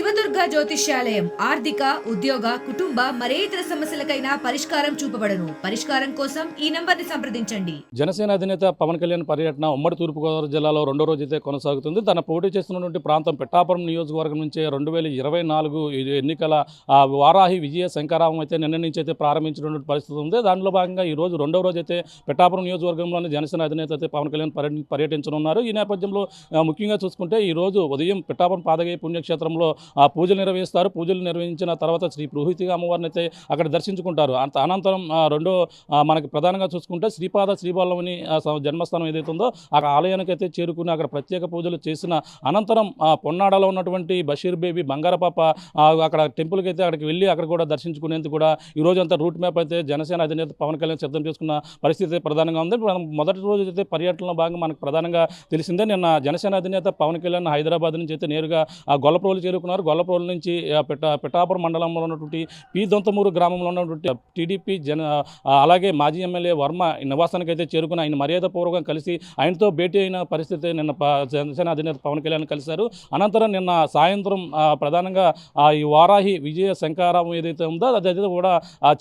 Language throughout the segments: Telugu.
శివదుర్గ జ్యోతిష్యాలయం ఆర్థిక, ఉద్యోగ, కుటుంబ మరే ఇతర సమస్యలకైనా పరిష్కారం చూపబడును. పరిష్కారం కోసం ఈ నంబర్ని సంప్రదించండి. జనసేన అధినేత పవన్ కళ్యాణ్ పర్యటన ఉమ్మడి తూర్పుగోదావరి జిల్లాలో రెండో రోజు అయితే కొనసాగుతుంది. తన పోటీ చేస్తున్నటువంటి ప్రాంతం పిఠాపురం నియోజకవర్గం నుంచే 2024 ఎన్నికల వారాహి విజయ శంకరామం అయితే నిన్న నుంచి అయితే ప్రారంభించినటువంటి పరిస్థితి ఉంది. దానిలో భాగంగా ఈ రోజు రెండో రోజు అయితే పిఠాపురం నియోజకవర్గంలోని జనసేన అధినేత అయితే పవన్ కళ్యాణ్ పర్యటించనున్నారు. ఈ నేపథ్యంలో ముఖ్యంగా చూసుకుంటే ఈ రోజు ఉదయం పిఠాపురం పాదగయ పుణ్యక్షేత్రంలో పూజలు నిర్వహిస్తారు. పూజలు నిర్వహించిన తర్వాత శ్రీ పురోహితి అమ్మవారిని అయితే అక్కడ దర్శించుకుంటారు. అనంతరం మనకి ప్రధానంగా చూసుకుంటే శ్రీపాద శ్రీవల్లభుని జన్మస్థానం ఏదైతే ఉందో అక్కడ ఆలయానికి అయితే చేరుకుని అక్కడ ప్రత్యేక పూజలు చేసిన అనంతరం పొన్నాడలో ఉన్నటువంటి బషీర్ బేబీ బంగారపాప అక్కడ టెంపుల్కి అయితే అక్కడికి వెళ్ళి అక్కడ కూడా దర్శించుకునేందుకు కూడా ఈ రోజు అంతా రూట్ మ్యాప్ అయితే జనసేన అధినేత పవన్ కళ్యాణ్ సిద్ధం చేసుకున్న పరిస్థితి ప్రధానంగా ఉంది. మొదటి రోజు అయితే పర్యటనలో భాగంగా మనకు ప్రధానంగా తెలిసిందే. నిన్న జనసేన అధినేత పవన్ కళ్యాణ్ హైదరాబాద్ నుంచి అయితే నేరుగా గొల్లప్రోలు చేరుకున్నారు. గొల్లప్రోలు నుంచి పిఠాపురం మండలంలో ఉన్నటువంటి పి దొంతమూరు గ్రామంలో ఉన్నటువంటి టీడీపీ అలాగే మాజీ ఎమ్మెల్యే వర్మ నివాసానికి అయితే చేరుకుని ఆయన మర్యాదపూర్వకంగా కలిసి ఆయనతో భేటీ అయిన పరిస్థితి నిన్న జనసేన అధినేత పవన్ కళ్యాణ్ కలిశారు. అనంతరం నిన్న సాయంత్రం ప్రధానంగా ఈ వారాహి విజయ శంకారామం ఏదైతే ఉందో అదైతే కూడా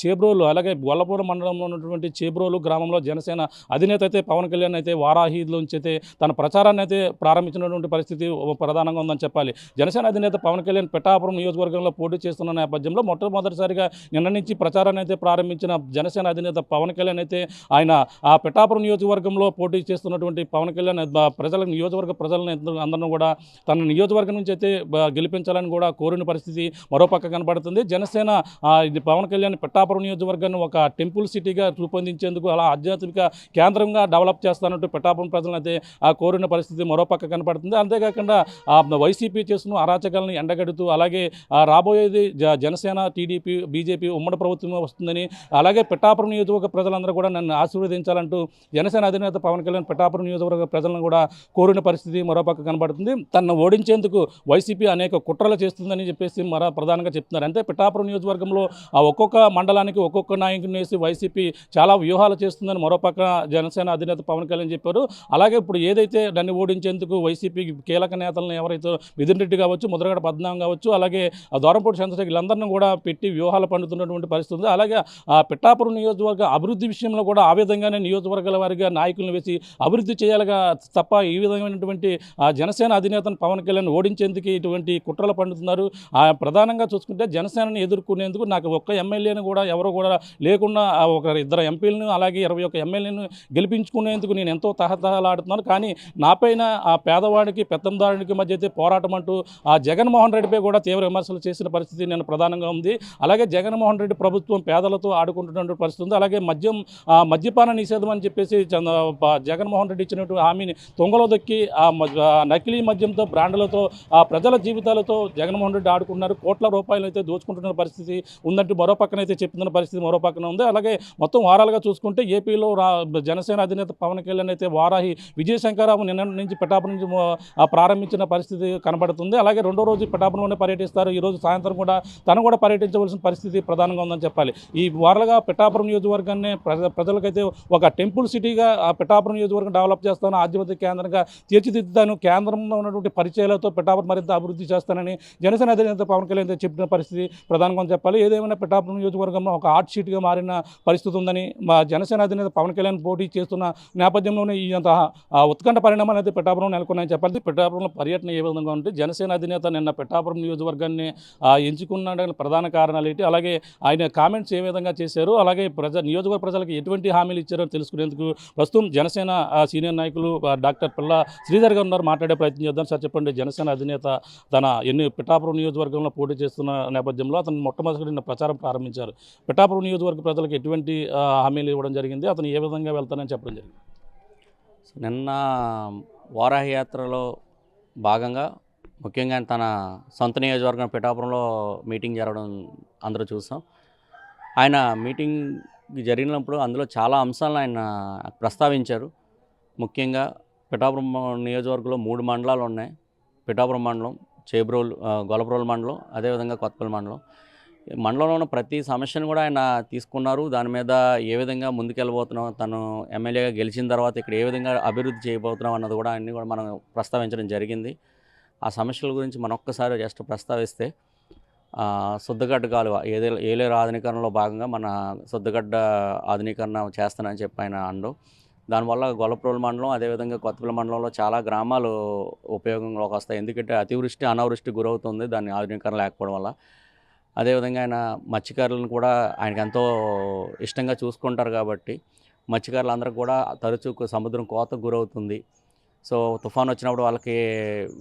చేబ్రోలు అలాగే గొల్లపూరు మండలంలో ఉన్నటువంటి చేబ్రోలు గ్రామంలో జనసేన అధినేత అయితే పవన్ కళ్యాణ్ అయితే వారాహిలోంచి అయితే తన ప్రచారాన్ని అయితే ప్రారంభించినటువంటి పరిస్థితి ప్రధానంగా ఉందని చెప్పాలి. జనసేన అధినేత పవన్ కళ్యాణ్ పిఠాపురం నియోజకవర్గంలో పోటీ చేస్తున్న నేపథ్యంలో మొట్టమొదటిసారిగా నిన్న నుంచి ప్రచారాన్ని అయితే ప్రారంభించిన జనసేన అధినేత పవన్ కళ్యాణ్ అయితే ఆయన ఆ పిఠాపురం నియోజకవర్గంలో పోటీ చేస్తున్నటువంటి పవన్ కళ్యాణ్ నియోజకవర్గ ప్రజలను అందరూ కూడా తన నియోజకవర్గం నుంచి అయితే గెలిపించాలని కూడా కోరిన పరిస్థితి మరోపక్క కనబడుతుంది. జనసేన పవన్ కళ్యాణ్ పిఠాపురం నియోజకవర్గాన్ని ఒక టెంపుల్ సిటీగా రూపొందించేందుకు అలా ఆధ్యాత్మిక కేంద్రంగా డెవలప్ చేస్తున్నట్టు పిఠాపురం ప్రజలను అయితే కోరిన పరిస్థితి మరోపక్క కనపడుతుంది. అంతేకాకుండా వైసీపీ చేస్తున్న అరాచకాలను ఎండగడుతూ అలాగే రాబోయేది జనసేన టీడీపీ బీజేపీ ఉమ్మడి ప్రభుత్వం వస్తుందని అలాగే పిఠాపురం నియోజకవర్గ ప్రజలందరూ కూడా నన్ను ఆశీర్వదించాలంటూ జనసేన అధినేత పవన్ కళ్యాణ్ పిఠాపురం నియోజకవర్గ ప్రజలను కూడా కోరిన పరిస్థితి మరోపక్క కనబడుతుంది. తనను ఓడించేందుకు వైసీపీ అనేక కుట్రలు చేస్తుందని చెప్పేసి ప్రధానంగా చెప్తున్నారు. అంటే పిఠాపురం నియోజకవర్గంలో ఒక్కొక్క మండలానికి ఒక్కొక్క నాయకుని వేసి వైసీపీ చాలా వ్యూహాలు చేస్తుందని మరోపక్క జనసేన అధినేత పవన్ కళ్యాణ్ చెప్పారు. అలాగే ఇప్పుడు ఏదైతే దాన్ని ఓడించేందుకు వైసీపీ కీలక నేతలను ఎవరైతే మిథున్ రెడ్డి కావచ్చు, ముద్రగడ పద్మనాభం కావచ్చు, అలాగే దూరంపూడి చంద్రశేఖర్ వీళ్ళందరినీ కూడా పెట్టి వ్యూహాలు పండుతున్నటువంటి పరిస్థితి ఉంది. అలాగే పిఠాపురం నియోజకవర్గ అభివృద్ధి విషయంలో కూడా ఆ విధంగానే నియోజకవర్గాల వారిగా నాయకులను వేసి అభివృద్ధి చేయాలిగా తప్ప ఈ విధమైనటువంటి జనసేన అధినేతను పవన్ కళ్యాణ్ ఓడించేందుకు ఇటువంటి కుట్రలు పండుతున్నారు. ప్రధానంగా చూసుకుంటే జనసేనని ఎదుర్కొనేందుకు నాకు ఒక్క ఎమ్మెల్యేని కూడా ఎవరు కూడా లేకుండా ఒక ఇద్దరు ఎంపీలను అలాగే 21 ఎమ్మెల్యేలను గెలిపించుకునేందుకు నేను ఎంతో తహతహలాడుతున్నాను. కానీ నాపైన ఆ పేదవాడికి పెత్తందారునికి మధ్య అయితే పోరాటం అంటూ జగన్మోహన్ రెడ్డిపై కూడా తీవ్ర విమర్శలు చేసిన పరిస్థితి నేను ప్రధానంగా ఉంది. అలాగే జగన్మోహన్ రెడ్డి ప్రభుత్వం పేదలతో ఆడుకుంటున్న పరిస్థితి ఉంది. అలాగే మద్యపాన నిషేధం అని చెప్పేసి జగన్మోహన్ రెడ్డి ఇచ్చినటువంటి హామీని తొంగలో దొక్కి నకిలీ మద్యంతో బ్రాండ్లతో ప్రజల జీవితాలతో జగన్మోహన్ రెడ్డి ఆడుకుంటున్నారు. కోట్ల రూపాయలు అయితే దోచుకుంటున్న పరిస్థితి ఉందంటూ మరో పక్కన అయితే చెప్తున్న పరిస్థితి మరో పక్కన ఉంది. అలాగే మొత్తం వారాలుగా చూసుకుంటే ఏపీలో జనసేన అధినేత పవన్ కళ్యాణ్ అయితే వారాహి విజయశంకరావు నిన్న నుంచి పిఠాపురం నుంచి ప్రారంభించిన పరిస్థితి కనబడుతుంది. అలాగే రెండో రోజు పిఠాపురంలోనే పర్యటిస్తారు. ఈరోజు సాయంత్రం కూడా తను కూడా పర్యటించవలసిన పరిస్థితి ప్రధానంగా ఉందని చెప్పాలి. ఈ వారాలుగా పిఠాపురం నియోజకవర్గాన్ని ప్రజలకైతే ఒక టెంపుల్ సిటీగా పిఠాపురం నియోజకవర్గం డెవలప్ చేస్తాను, ఆధ్యాత్మిక కేంద్రంగా తీర్చిదిద్దుతాను, కేంద్రంలో ఉన్నటువంటి పరిచయాలతో పిఠాపురం మరింత అభివృద్ధి చేస్తానని జనసేన అధినేత పవన్ కళ్యాణ్ చెప్పిన పరిస్థితి ప్రధానంగా చెప్పాలి. ఏదేమైనా పిఠాపురం నియోజకవర్గంలో ఒక హాట్ షీట్గా మారిన పరిస్థితి ఉందని జనసేన అధినేత పవన్ కళ్యాణ్ పోటీ చేస్తున్న నేపథ్యంలోనే ఈ అంత ఉత్కంఠ పరిణామాలు అయితే పిఠాపురం నెలకొన్నాయని చెప్పాలి. పిఠాపురంలో పర్యటన ఏ విధంగా ఉంటే జనసేన అధినేత నిన్న పిఠాపురం నియోజకవర్గాన్ని ఎంచుకున్న ప్రధాన కారణాలు ఏంటి, అలాగే ఆయన కామెంట్స్ ఏ విధంగా చేశారు, అలాగే నియోజకవర్గ ప్రజలకు ఎటువంటి హామీలు ఇచ్చారో తెలుసుకునేందుకు ప్రస్తుతం జనసేన సీనియర్ నాయకులు డాక్టర్ పిల్ల శ్రీధర్ గారు ఉన్నారు. మాట్లాడే ప్రయత్నం చేద్దాం. సార్ చెప్పండి, జనసేన అధినేత తన పిఠాపురం నియోజకవర్గంలో పోటీ చేస్తున్న నేపథ్యంలో అతను మొట్టమొదటి ప్రచారం ప్రారంభించారు. పిఠాపురం నియోజకవర్గ ప్రజలకు ఎటువంటి హామీలు ఇవ్వడం జరిగింది, అతను ఏ విధంగా వెళ్తానని చెప్పడం జరిగింది? నిన్న వారాహి యాత్రలో భాగంగా ముఖ్యంగా తన సొంత నియోజకవర్గం పిఠాపురంలో మీటింగ్ జరగడం అందరూ చూసాం. ఆయన మీటింగ్ జరిగినప్పుడు అందులో చాలా అంశాలను ఆయన ప్రస్తావించారు. ముఖ్యంగా పిఠాపురం నియోజకవర్గంలో 3 మండలాలు ఉన్నాయి. పిఠాపురం మండలం, చేబ్రోలు, గొల్లప్రోలు మండలం, అదేవిధంగా కొత్తపల్లి మండలం. మండలంలో ఉన్న ప్రతి సమస్యను కూడా ఆయన తీసుకున్నారు. దాని మీద ఏ విధంగా ముందుకెళ్ళబోతున్నాం, తను ఎమ్మెల్యేగా గెలిచిన తర్వాత ఇక్కడ ఏ విధంగా అభివృద్ధి చేయబోతున్నాం అన్నది కూడా అన్నీ కూడా మనం ప్రస్తావించడం జరిగింది. ఆ సమస్యల గురించి మనం ఒక్కసారి జస్ట్ ప్రస్తావిస్తే శుద్ధగడ్డ కాలువ ఏలేరు ఆధునీకరణలో భాగంగా మన శుద్ధగడ్డ ఆధునీకరణ చేస్తానని చెప్పి ఆయన అనడం, దానివల్ల గొల్లప్రోలు మండలం అదేవిధంగా కొత్తపల్లి మండలంలో చాలా గ్రామాలు ఉపయోగంలోకి వస్తాయి. ఎందుకంటే అతివృష్టి అనావృష్టి గురవుతుంది దాన్ని ఆధునీకరణ లేకపోవడం వల్ల. అదేవిధంగా ఆయన మత్స్యకారులను కూడా ఆయనకు ఎంతో ఇష్టంగా చూసుకుంటారు కాబట్టి మత్స్యకారులందరికీ కూడా తరచూ సముద్రం కోతకు గురవుతుంది. సో తుఫాన్ వచ్చినప్పుడు వాళ్ళకి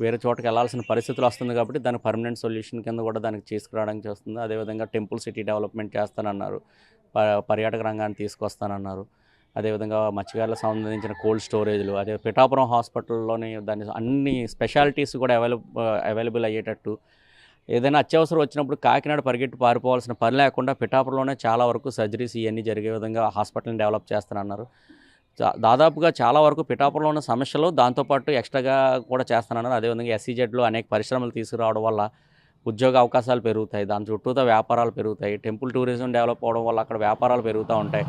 వేరే చోటకి వెళ్ళాల్సిన పరిస్థితులు వస్తుంది కాబట్టి దానికి పర్మనెంట్ సొల్యూషన్ కింద కూడా దానికి తీసుకురావడానికి వస్తుంది. అదేవిధంగా టెంపుల్ సిటీ డెవలప్మెంట్ చేస్తానన్నారు, పర్యాటక రంగాన్ని తీసుకొస్తానన్నారు. అదేవిధంగా మత్స్యకారులకు సంబంధించిన కోల్డ్ స్టోరేజ్లు, అదే పిఠాపురం హాస్పిటల్లోని దాని అన్ని స్పెషాలిటీస్ కూడా అవైలబుల్ అయ్యేటట్టు, ఏదైనా అత్యవసరం వచ్చినప్పుడు కాకినాడ పరిగెట్టి పారిపోవాల్సిన పని లేకుండా పిఠాపురంలోనే చాలా వరకు సర్జరీస్ ఇవన్నీ జరిగే విధంగా హాస్పిటల్ని డెవలప్ చేస్తానన్నారు. దాదాపుగా చాలా వరకు పిఠాపురంలో ఉన్న సమస్యలు దాంతోపాటు ఎక్స్ట్రాగా కూడా చేస్తానన్నారు. అదేవిధంగా ఎస్సీజెడ్లో అనేక పరిశ్రమలు తీసుకురావడం వల్ల ఉద్యోగ అవకాశాలు పెరుగుతాయి, దాని చుట్టూతో వ్యాపారాలు పెరుగుతాయి, టెంపుల్ టూరిజం డెవలప్ అవ్వడం వల్ల అక్కడ వ్యాపారాలు పెరుగుతూ ఉంటాయి.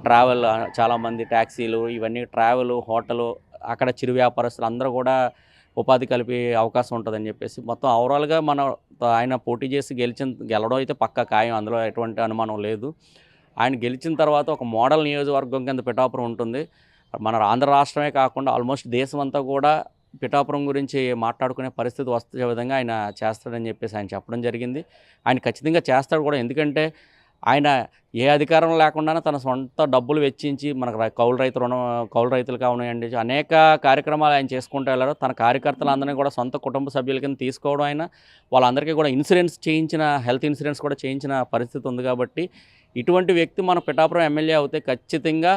ట్రావెల్ చాలామంది ట్యాక్సీలు ఇవన్నీ ట్రావెల్ హోటలు అక్కడ చిరు వ్యాపారస్తులు అందరూ కూడా ఉపాధి కలిపే అవకాశం ఉంటుందని చెప్పేసి మొత్తం ఓవరాల్గా ఆయన పోటీ చేసి గెలవడం అయితే పక్కా ఖాయం, అందులో ఎటువంటి అనుమానం లేదు. ఆయన గెలిచిన తర్వాత ఒక మోడల్ నియోజకవర్గం కింద పిఠాపురం ఉంటుంది. మన ఆంధ్ర రాష్ట్రమే కాకుండా ఆల్మోస్ట్ దేశం అంతా కూడా పిఠాపురం గురించి మాట్లాడుకునే పరిస్థితి వచ్చే విధంగా ఆయన చేస్తాడని చెప్పేసి ఆయన చెప్పడం జరిగింది. ఆయన ఖచ్చితంగా చేస్తాడు కూడా. ఎందుకంటే ఆయన ఏ అధికారం లేకుండానే తన సొంత డబ్బులు వెచ్చించి మనకు కౌలు రైతులు కావనివ్వండి అనేక కార్యక్రమాలు ఆయన చేసుకుంటూ వెళ్ళారు. తన కార్యకర్తలందరినీ కూడా సొంత కుటుంబ సభ్యుల కింద తీసుకోవడం, ఆయన వాళ్ళందరికీ కూడా హెల్త్ ఇన్సూరెన్స్ కూడా చేయించిన పరిస్థితి ఉంది. కాబట్టి ఇటువంటి వ్యక్తి మన పిఠాపురం ఎమ్మెల్యే అవుతే ఖచ్చితంగా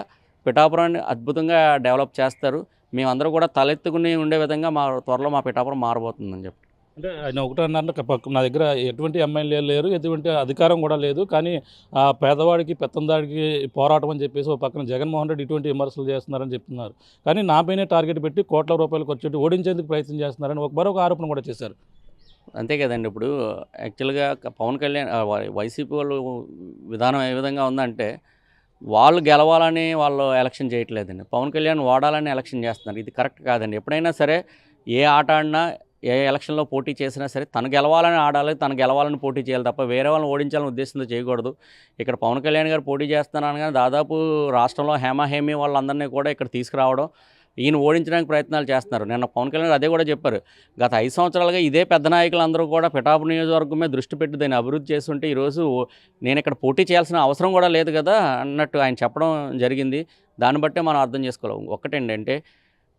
పిఠాపురాన్ని అద్భుతంగా డెవలప్ చేస్తారు. మేమందరూ కూడా తలెత్తుకుని ఉండే విధంగా త్వరలో మా పిఠాపురం మారబోతుందని చెప్పి. అంటే ఆయన ఒకటే అన్నారు, నా దగ్గర ఎటువంటి ఎమ్మెల్యే లేరు, ఎటువంటి అధికారం కూడా లేదు, కానీ పేదవాడికి పెత్తందాడికి పోరాటం అని చెప్పేసి ఒక పక్కన జగన్మోహన్ రెడ్డి ఇటువంటి విమర్శలు చేస్తున్నారని చెప్తున్నారు. కానీ నాపైనే టార్గెట్ పెట్టి కోట్ల రూపాయలు ఖర్చు ఓడించేందుకు ప్రయత్నం చేస్తున్నారని మరొక ఆరోపణ కూడా చేశారు. అంతే కదండి. ఇప్పుడు యాక్చువల్గా పవన్ కళ్యాణ్ వైసీపీ వాళ్ళు విధానం ఏ విధంగా ఉందంటే వాళ్ళు గెలవాలని వాళ్ళు ఎలక్షన్ చేయట్లేదండి, పవన్ కళ్యాణ్ ఓడాలని ఎలక్షన్ చేస్తున్నారు. ఇది కరెక్ట్ కాదండి. ఎప్పుడైనా సరే ఏ ఆట ఆడినా ఏ ఎలక్షన్లో పోటీ చేసినా సరే తను గెలవాలని ఆడాలి, తను గెలవాలని పోటీ చేయాలి తప్ప వేరే వాళ్ళని ఓడించాలని ఉద్దేశంతో చేయకూడదు. ఇక్కడ పవన్ కళ్యాణ్ గారు పోటీ చేస్తున్నాను కానీ దాదాపు రాష్ట్రంలో హేమీ వాళ్ళందరినీ కూడా ఇక్కడ తీసుకురావడం, ఈయన ఓడించడానికి ప్రయత్నాలు చేస్తున్నారు. నిన్న పవన్ కళ్యాణ్ అదే కూడా చెప్పారు. గత 5 సంవత్సరాలుగా ఇదే పెద్ద నాయకులందరూ కూడా పిఠాపురం నియోజకవర్గం మీద దృష్టి పెట్టి దాన్ని అభివృద్ధి చేస్తుంటే ఈరోజు నేను ఇక్కడ పోటీ చేయాల్సిన అవసరం కూడా లేదు కదా అన్నట్టు ఆయన చెప్పడం జరిగింది. దాన్ని బట్టే మనం అర్థం చేసుకోవాలి. ఒకటేంటంటే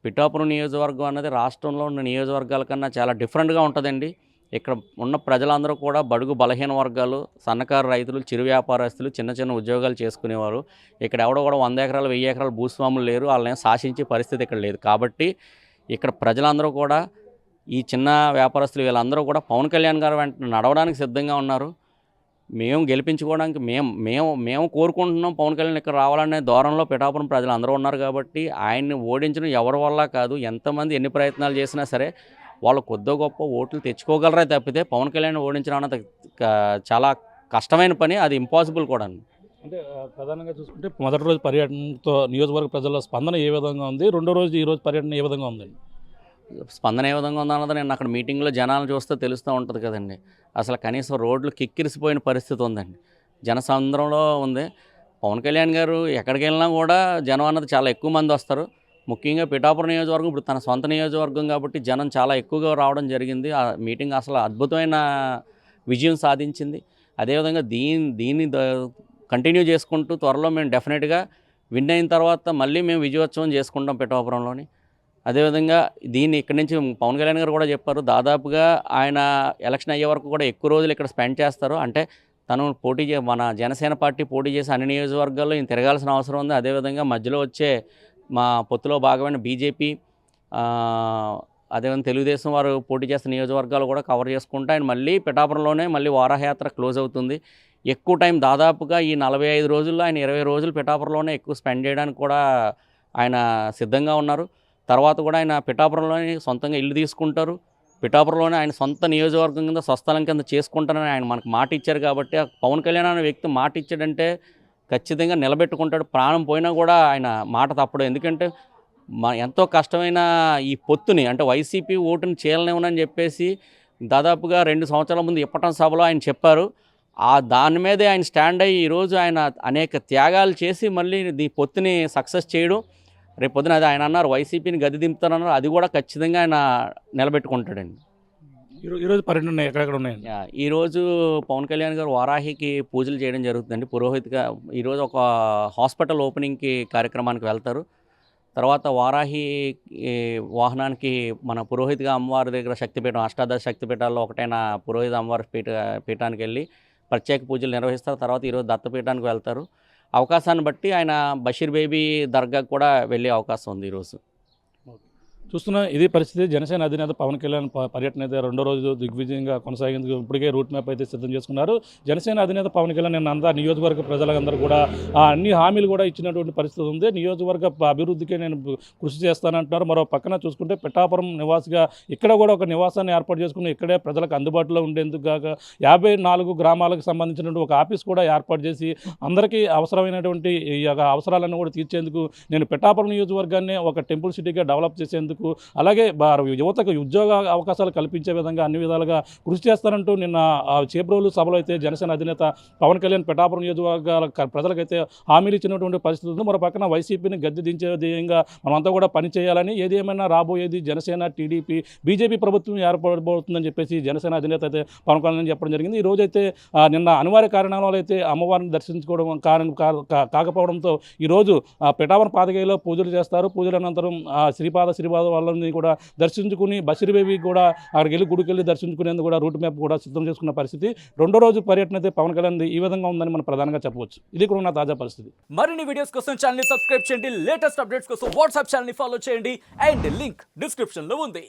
పిఠాపురం నియోజకవర్గం అన్నది రాష్ట్రంలో ఉన్న నియోజకవర్గాల కన్నా చాలా డిఫరెంట్గా ఉంటుందండి. ఇక్కడ ఉన్న ప్రజలందరూ కూడా బడుగు బలహీన వర్గాలు, సన్నకారు రైతులు, చిరు వ్యాపారస్తులు, చిన్న ఉద్యోగాలు చేసుకునేవారు. ఇక్కడ ఎవడో కూడా 100 ఎకరాలు 1000 ఎకరాలు భూస్వాములు లేరు, వాళ్ళని శాసించే పరిస్థితి ఇక్కడ లేదు. కాబట్టి ఇక్కడ ప్రజలందరూ కూడా ఈ చిన్న వ్యాపారస్తులు వీళ్ళందరూ కూడా పవన్ కళ్యాణ్ గారు వెంట నడవడానికి సిద్ధంగా ఉన్నారు. మేము గెలిపించుకోవడానికి మేము కోరుకుంటున్నాం పవన్ కళ్యాణ్ ఇక్కడ రావాలనే ధోరణిలో పిఠాపురం ప్రజలు అందరూ ఉన్నారు. కాబట్టి ఆయన్ని ఓడించడం ఎవరి వల్ల కాదు. ఎంతమంది ఎన్ని ప్రయత్నాలు చేసినా సరే వాళ్ళు కొద్దో గొప్ప ఓట్లు తెచ్చుకోగలరే తప్పితే పవన్ కళ్యాణ్ ఓడించడం అన్నది చాలా కష్టమైన పని, అది ఇంపాసిబుల్ కూడా. అంటే ప్రధానంగా చూసుకుంటే మొదటి రోజు పర్యటనతో నియోజకవర్గ ప్రజల స్పందన ఏ విధంగా ఉంది, రెండో రోజు ఈరోజు పర్యటన ఏ విధంగా ఉందండి? స్పందన ఏ విధంగా ఉందన్నది నేను అక్కడ మీటింగ్లో జనాలను చూస్తే తెలుస్తూ ఉంటుంది కదండి. అసలు కనీసం రోడ్లు కిక్కిరిసిపోయిన పరిస్థితి ఉందండి, జనసంద్రంలో ఉంది. పవన్ కళ్యాణ్ గారు ఎక్కడికి వెళ్ళినా కూడా జనం అన్నది చాలా ఎక్కువ మంది వస్తారు. ముఖ్యంగా పిఠాపురం నియోజకవర్గం ఇప్పుడు తన సొంత నియోజకవర్గం కాబట్టి జనం చాలా ఎక్కువగా రావడం జరిగింది. ఆ మీటింగ్ అసలు అద్భుతమైన విజయం సాధించింది. అదేవిధంగా దీన్ని కంటిన్యూ చేసుకుంటూ త్వరలో మేము డెఫినెట్గా విన్ అయిన తర్వాత మళ్ళీ మేము విజయోత్సవం చేసుకుంటాం పిఠాపురంలోని. అదేవిధంగా దీన్ని ఇక్కడి నుంచి పవన్ కళ్యాణ్ గారు కూడా చెప్పారు, దాదాపుగా ఆయన ఎలక్షన్ అయ్యే వరకు కూడా ఎక్కువ రోజులు ఇక్కడ స్పెండ్ చేస్తారు. అంటే తను మన జనసేన పార్టీ పోటీ చేసి అన్ని నియోజకవర్గాల్లో ఈయన తిరగాల్సిన అవసరం ఉంది. అదేవిధంగా మధ్యలో వచ్చే మా పొత్తులో భాగమైన బీజేపీ, అదేవిధంగా తెలుగుదేశం వారు పోటీ చేస్తున్న నియోజకవర్గాలు కూడా కవర్ చేసుకుంటూ ఆయన మళ్ళీ పిఠాపురంలోనే మళ్ళీ వారయాత్ర క్లోజ్ అవుతుంది. ఎక్కువ టైం దాదాపుగా ఈ 45 రోజుల్లో ఆయన 20 రోజులు పిఠాపురంలోనే ఎక్కువ స్పెండ్ చేయడానికి కూడా ఆయన సిద్ధంగా ఉన్నారు. తర్వాత కూడా ఆయన పిఠాపురంలోనే సొంతంగా ఇల్లు తీసుకుంటారు. పిఠాపురంలోనే ఆయన సొంత నియోజకవర్గం కింద స్వస్థలం కింద చేసుకుంటారని ఆయన మనకు మాట ఇచ్చారు. కాబట్టి పవన్ కళ్యాణ్ అనే వ్యక్తి మాట ఇచ్చాడంటే ఖచ్చితంగా నిలబెట్టుకుంటాడు. ప్రాణం పోయినా కూడా ఆయన మాట తప్పడు. ఎందుకంటే ఎంతో కష్టమైన ఈ పొత్తుని అంటే వైసీపీ ఓటుని చీలనివ్వనని చెప్పేసి దాదాపుగా 2 సంవత్సరాల ముందు ఇప్పటం సభలో ఆయన చెప్పారు. దాని మీదే ఆయన స్టాండ్ అయ్యి ఈరోజు ఆయన అనేక త్యాగాలు చేసి మళ్ళీ ఈ పొత్తుని సక్సెస్ చేయడం. రేపు పొద్దున అది ఆయన అన్నారు వైసీపీని గది దింపుతారన్నారు, అది కూడా ఖచ్చితంగా ఆయన నిలబెట్టుకుంటాడండి. ఈరోజు పర్యటన ఎక్కడెక్కడ ఉన్నాయండి? ఈరోజు పవన్ కళ్యాణ్ గారు వారాహికి పూజలు చేయడం జరుగుతుందండి. పురోహితుగా ఈరోజు ఒక హాస్పిటల్ ఓపెనింగ్కి కార్యక్రమానికి వెళ్తారు. తర్వాత వారాహి వాహనానికి మన పురోహితిగా అమ్మవారి దగ్గర శక్తిపీఠం, అష్టాదశ శక్తిపీఠాల్లో ఒకటైన పురోహిత అమ్మవారి పీఠానికి వెళ్ళి ప్రత్యేక పూజలు నిర్వహిస్తారు. తర్వాత ఈరోజు దత్తపీఠానికి వెళ్తారు. అవకాశాన్ని బట్టి ఆయన బషీర్ బేబీ దర్గాకు కూడా వెళ్ళే అవకాశం ఉంది ఈరోజు. చూస్తున్నా ఇది పరిస్థితి. జనసేన అధినేత పవన్ కళ్యాణ్ పర్యటన అయితే రెండో రోజు దిగ్విజయంగా కొనసాగేందుకు ఇప్పటికే రూట్ మ్యాప్ అయితే సిద్ధం చేసుకున్నారు. జనసేన అధినేత పవన్ కళ్యాణ్ నిన్న అంతా నియోజకవర్గ ప్రజలందరూ కూడా అన్ని హామీలు కూడా ఇచ్చినటువంటి పరిస్థితి ఉంది. నియోజకవర్గ అభివృద్ధికి నేను కృషి చేస్తానంటున్నారు. మరో పక్కన చూసుకుంటే పిఠాపురం నివాసిగా ఇక్కడ కూడా ఒక నివాసాన్ని ఏర్పాటు చేసుకుని ఇక్కడే ప్రజలకు అందుబాటులో ఉండేందుకు కాక 54 గ్రామాలకు సంబంధించినటువంటి ఒక ఆఫీస్ కూడా ఏర్పాటు చేసి అందరికీ అవసరమైనటువంటి ఈ యొక్క అవసరాలను కూడా తీర్చేందుకు నేను పిఠాపురం నియోజకవర్గాన్ని ఒక టెంపుల్ సిటీగా డెవలప్ చేసేందుకు, అలాగే యువతకు ఉద్యోగ అవకాశాలు కల్పించే విధంగా అన్ని విధాలుగా కృషి చేస్తానంటూ నిన్న చేబ్రోలు సభలో అయితే జనసేన అధినేత పవన్ కళ్యాణ్ పిఠాపురం నియోజకవర్గాల ప్రజలకైతే హామీలు ఇచ్చినటువంటి పరిస్థితి ఉంది. మరో పక్కన వైసీపీని గద్దె దించే ధ్యేయంగా మనమంతా కూడా పనిచేయాలని, ఏది ఏమైనా రాబోయేది జనసేన, టీడీపీ, బీజేపీ ప్రభుత్వం ఏర్పడబోతుందని చెప్పేసి జనసేన అధినేత అయితే పవన్ కళ్యాణ్ చెప్పడం జరిగింది. ఈ రోజైతే నిన్న అనివార్య కారణాల అయితే అమ్మవారిని దర్శించుకోవడం కాకపోవడంతో ఈరోజు పిఠాపురం పాదగేలో పూజలు చేస్తారు. పూజల అనంతరం శ్రీపాద వాళ్ళని కూడా దర్శించుకుని బషీర్ బేబీకి కూడా అక్కడికి వెళ్ళి గుడికి వెళ్ళి దర్శించుకునేందుకు కూడా రూట్ మ్యాప్ కూడా సిద్ధం చేసుకున్న పరిస్థితి. రెండో రోజు పర్యటన అయితే పవన్ కళ్యాణ్ ఈ విధంగా ఉందని మనం ప్రధానంగా చెప్పవచ్చు. ఇది కూడా నా తాజా పరిస్థితి. మరిన్ని వీడియోస్ కోసం ఛానల్ ని సబ్స్క్రైబ్ చేయండి. లేటెస్ట్ అప్డేట్స్ కోసం వాట్సాప్ ఛానల్ ని ఫాలో చేయండి. అండ్ లింక్ డిస్క్రిప్షన్ లో ఉంది.